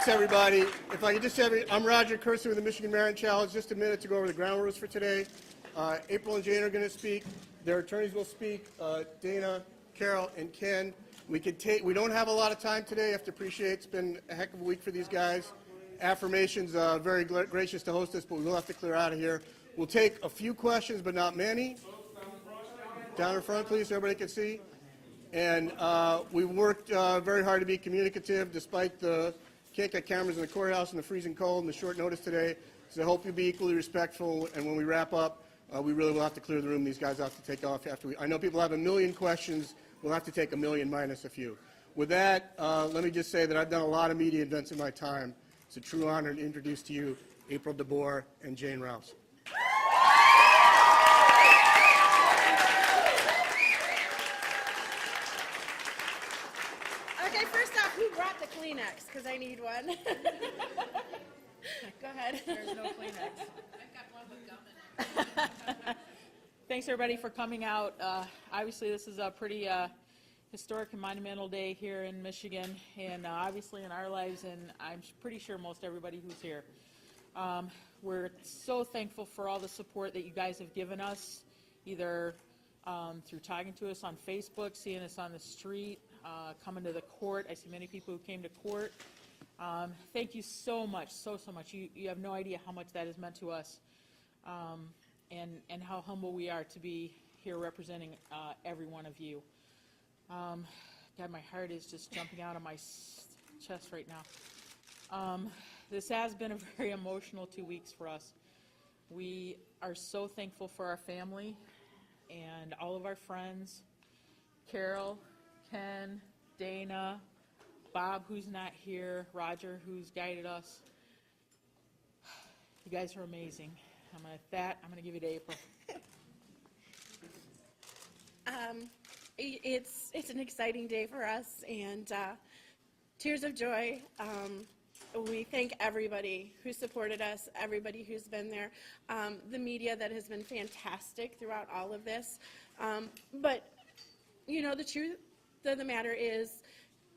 Thanks, everybody. If I could just have I'm Roger Kersey with the Michigan Marriage Challenge. Just a minute to go over the ground rules for today. April and Jayne are going to speak. Their attorneys will speak. Dana, Carol, and Ken. We don't have a lot of time today. You have to appreciate it's been a heck of a week for these guys. Affirmations, very gracious to host us, but we will have to clear out of here. We'll take a few questions, but not many. Down in front, please, so everybody can see. And we worked very hard to be communicative, despite the can't get cameras in the courthouse and the freezing cold and the short notice today. So I hope you'll be equally respectful. And when we wrap up, we really will have to clear the room. These guys have to take off after we. I know people have a million questions. We'll have to take a million minus a few. With that, let me just say that I've done a lot of media events in my time. It's a true honor to introduce to you April DeBoer and Jayne Rouse. Okay, first off, who brought the Kleenex? Because I need one. Go ahead. There's no Kleenex. I've got one with gum in it. Thanks, everybody, for coming out. Obviously, this is a pretty historic and monumental day here in Michigan, and obviously in our lives, and I'm pretty sure most everybody who's here. We're so thankful for all the support that you guys have given us, either through talking to us on Facebook, seeing us on the street, coming to the court. I see many people who came to court. Thank you so much, so much. You have no idea how much that has meant to us, and how humble we are to be here representing every one of you. God, my heart is just jumping out of my chest right now. This has been a very emotional 2 weeks for us. We are so thankful for our family and all of our friends, Carol, Ken, Dana, Bob, who's not here, Roger, who's guided us. You guys are amazing. I'm going to give it to April. It's an exciting day for us, and tears of joy. We thank everybody who supported us, everybody who's been there, the media that has been fantastic throughout all of this. But, you know, the truth of the matter is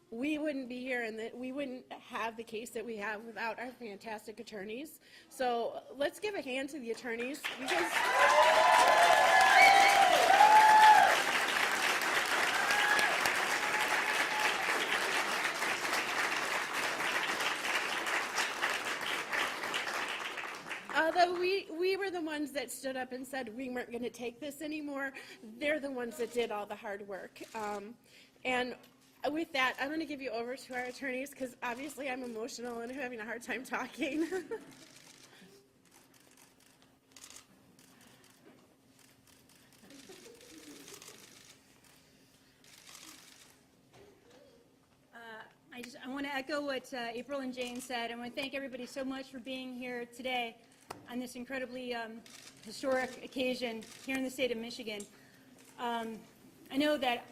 we wouldn't be here, and that we wouldn't have the case that we have without our fantastic attorneys. So let's give a hand to the attorneys, because although we were the ones that stood up and said we weren't going to take this anymore, they're the ones that did all the hard work. And with that, I'm going to give you over to our attorneys, because obviously I'm emotional and I'm having a hard time talking. I want to echo what April and Jayne said. I want to thank everybody so much for being here today on this incredibly historic occasion here in the state of Michigan. I know that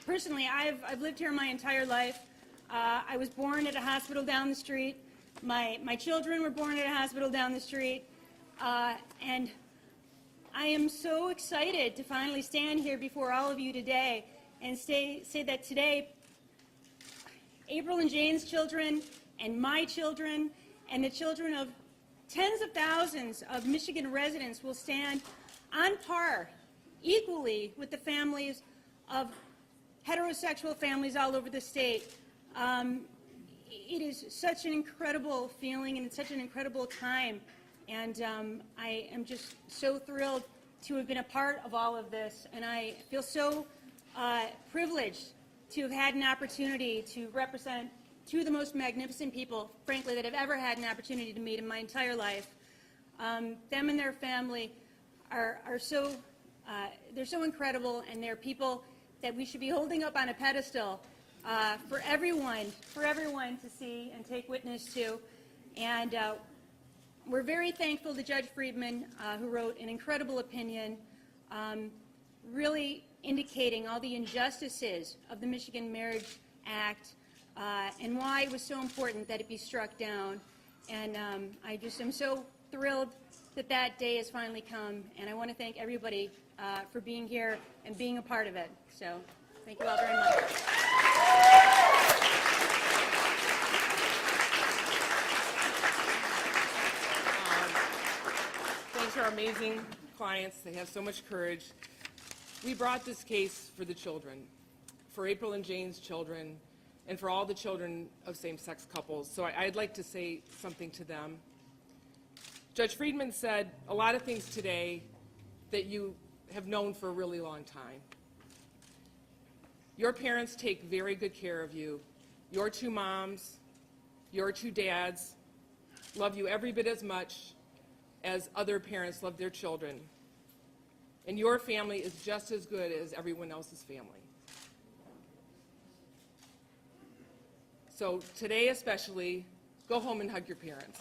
personally I've lived here my entire life. I was born at a hospital down the street. My children were born at a hospital down the street. And I am so excited to finally stand here before all of you today and say that today April and Jayne's children and my children and the children of tens of thousands of Michigan residents will stand on par equally with the families of heterosexual families all over the state. It is such an incredible feeling, and it's such an incredible time, and I am just so thrilled to have been a part of all of this, and I feel so privileged to have had an opportunity to represent two of the most magnificent people, frankly, that I've ever had an opportunity to meet in my entire life. Them and their family are so, they're so incredible, and they're people that we should be holding up on a pedestal for everyone to see and take witness to. And we're very thankful to Judge Friedman, who wrote an incredible opinion, really indicating all the injustices of the Michigan Marriage Act and why it was so important that it be struck down. And I just am so thrilled that that day has finally come, and I want to thank everybody for being here and being a part of it. So thank you all very much. amazing clients. They have so much courage. We brought this case for the children, for April and Jayne's children, and for all the children of same-sex couples. So I'd like to say something to them. Judge Friedman said a lot of things today that you have known for a really long time. Your parents take very good care of you. Your two moms, your two dads love you every bit as much as other parents love their children. And your family is just as good as everyone else's family. So today especially, go home and hug your parents.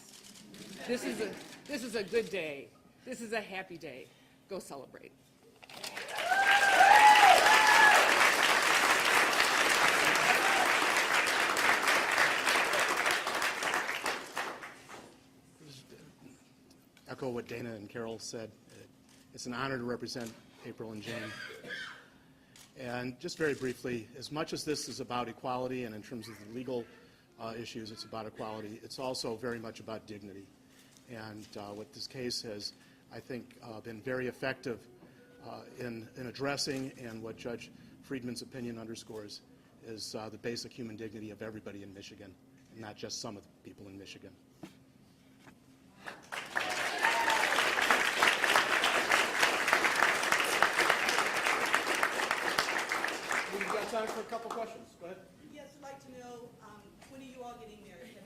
This is a good day. This is a happy day. Go celebrate. Echo what Dana and Carol said. It's an honor to represent April and Jayne. And just very briefly, as much as this is about equality and in terms of the legal issues, it's about equality, it's also very much about dignity. And what this case has, I think, been very effective in addressing, and what Judge Friedman's opinion underscores, is the basic human dignity of everybody in Michigan, and not just some of the people in Michigan. We've got time for a couple questions. Go ahead. Yes, I'd like to know, when are you all getting married?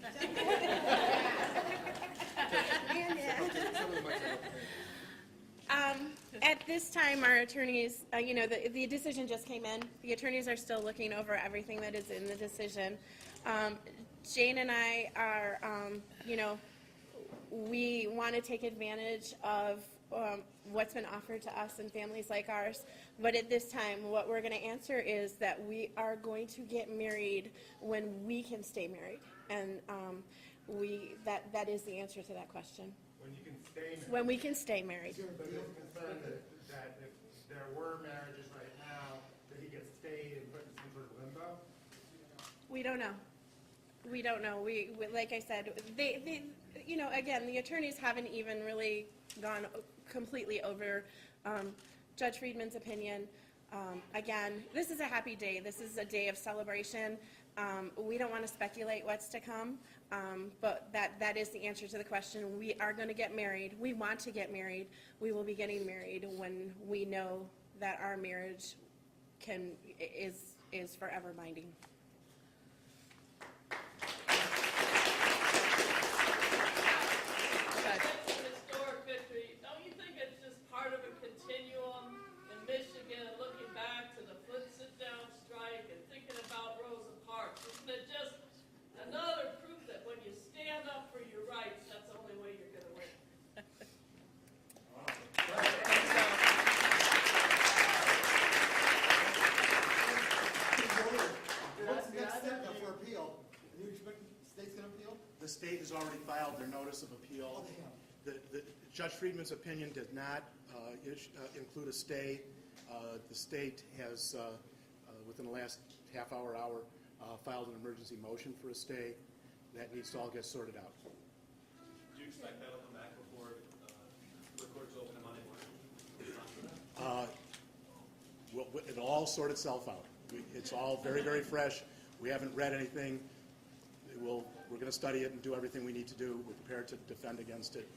At this time, our attorneys, the decision just came in. The attorneys are still looking over everything that is in the decision. Jayne and I are, we want to take advantage of what's been offered to us and families like ours. But at this time, what we're going to answer is that we are going to get married when we can stay married. And that is the answer to that question. When you can stay married. When we can stay married. But you're concerned that if there were marriages right now, that he gets stayed and put in some sort of limbo? We don't know. We don't know. We like I said, they again, the attorneys haven't even really gone completely over Judge Friedman's opinion. Again, this is a happy day. This is a day of celebration. We don't want to speculate what's to come, but that is the answer to the question. We are going to get married. We want to get married. We will be getting married when we know that our marriage is forever binding. Historic victory. Don't you think it's just part of a continuum in Michigan, looking back to the foot sit-down strike and thinking about Rosa Parks? Isn't it just another proof that when you stand up for your rights, that's the only way you're going to win? What's the next step now for appeal? Do you expect the state's going to appeal? The state has already filed their notice of appeal. Judge Friedman's opinion did not include a stay. The state has, within the last half hour, filed an emergency motion for a stay. That needs to all get sorted out. Do you expect that will come back before the courts open on Monday morning? It'll all sort itself out. It's all very, very fresh. We haven't read anything. We're going to study it and do everything we need to do. We're prepared to defend against it.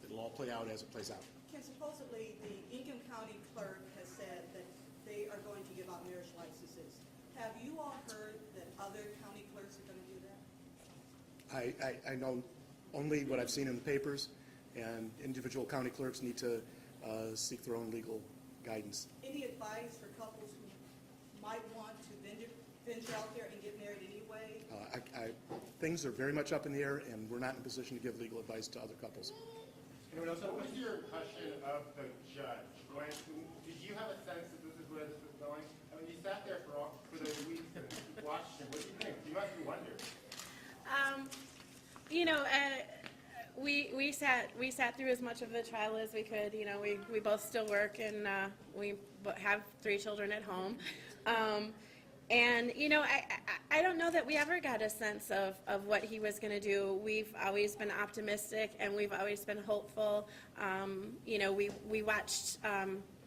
It'll all play out as it plays out. Ken, supposedly the Ingham County clerk has said that they are going to give out marriage licenses. Have you all heard that other county clerks are going to do that? I know only what I've seen in the papers, and individual county clerks need to seek their own legal guidance. Any advice for couples who might want to venture out there and get married anyway? Things are very much up in the air, and we're not in a position to give legal advice to other couples. Anyone else? What was your impression of the judge? Did you have a sense that this is where this was going? I mean, you sat there for those weeks and watched him. What do you think? You must be wondering. We sat through as much of the trial as we could. We both still work, and we have 3 children at home. And, you know, I don't know that we ever got a sense of what he was going to do. We've always been optimistic and we've always been hopeful. You know, we watched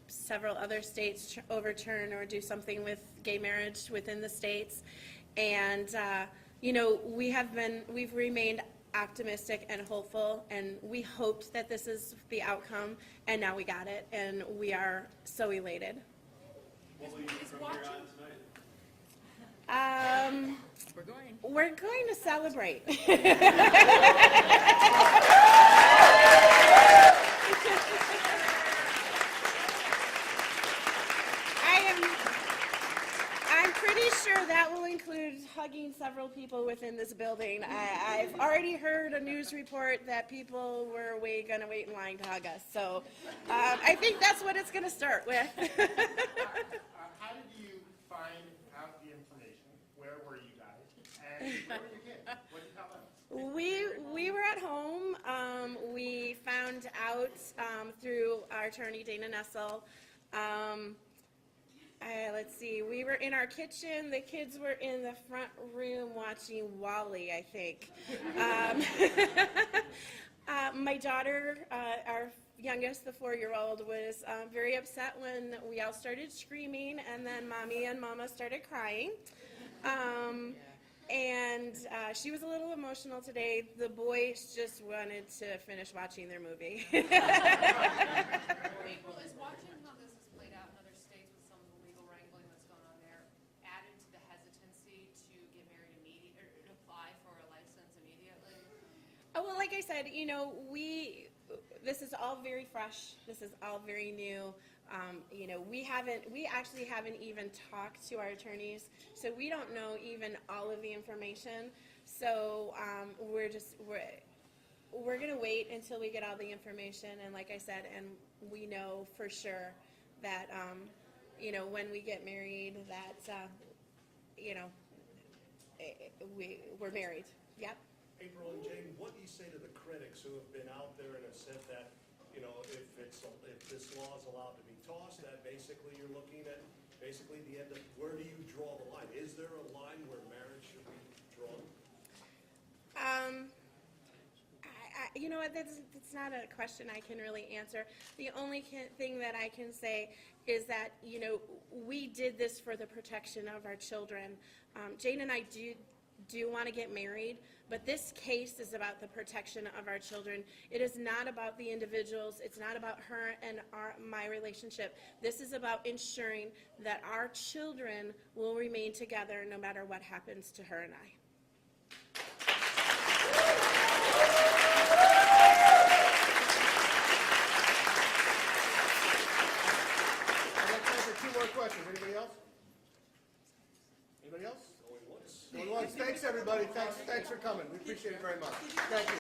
several other states overturn or do something with gay marriage within the states. And, you know, we've remained optimistic and hopeful, and we hoped that this is the outcome, and now we got it, and we are so elated. What will you do from here on tonight? We're going to celebrate. I'm pretty sure that will include hugging several people within this building. I've already heard a news report that people were going to wait in line to hug us. So I think that's what it's going to start with. How did you find out the information? Where were you guys? And where were your kids? What did you tell them? We were at home. We found out through our attorney, Dana Nessel. Let's see, we were in our kitchen. The kids were in the front room watching Wall-E, I think. My daughter, our youngest, the 4-year-old, was very upset when we all started screaming, and then Mommy and Mama started crying. And she was a little emotional today. The boys just wanted to finish watching their movie. April, is watching how this has played out in other states with some of the legal wrangling that's going on there added to the hesitancy to get married immediately or to apply for a license immediately? Oh, well, like I said, you know, this is all very fresh. This is all very new. You know, we actually haven't even talked to our attorneys, so we don't know even all of the information. So we're going to wait until we get all the information, and like I said, and we know for sure that, you know, when we get married that, you know, we're married. Yep. April and Jayne, what do you say to the critics who have been out there and have said that, you know, if this law is allowed to be tossed, that basically you're looking at basically the end of, where do you draw the line? Is there a line where marriage should be drawn? You know what, that's not a question I can really answer. The only thing that I can say is that, you know, we did this for the protection of our children. Jayne and I do want to get married, but this case is about the protection of our children. It is not about the individuals. It's not about her and my relationship. This is about ensuring that our children will remain together no matter what happens to her and I. I'd like time for 2 more questions. Anybody else? Anybody else? Going once. Thanks, everybody. Thanks for coming. We appreciate it very much. Thank you.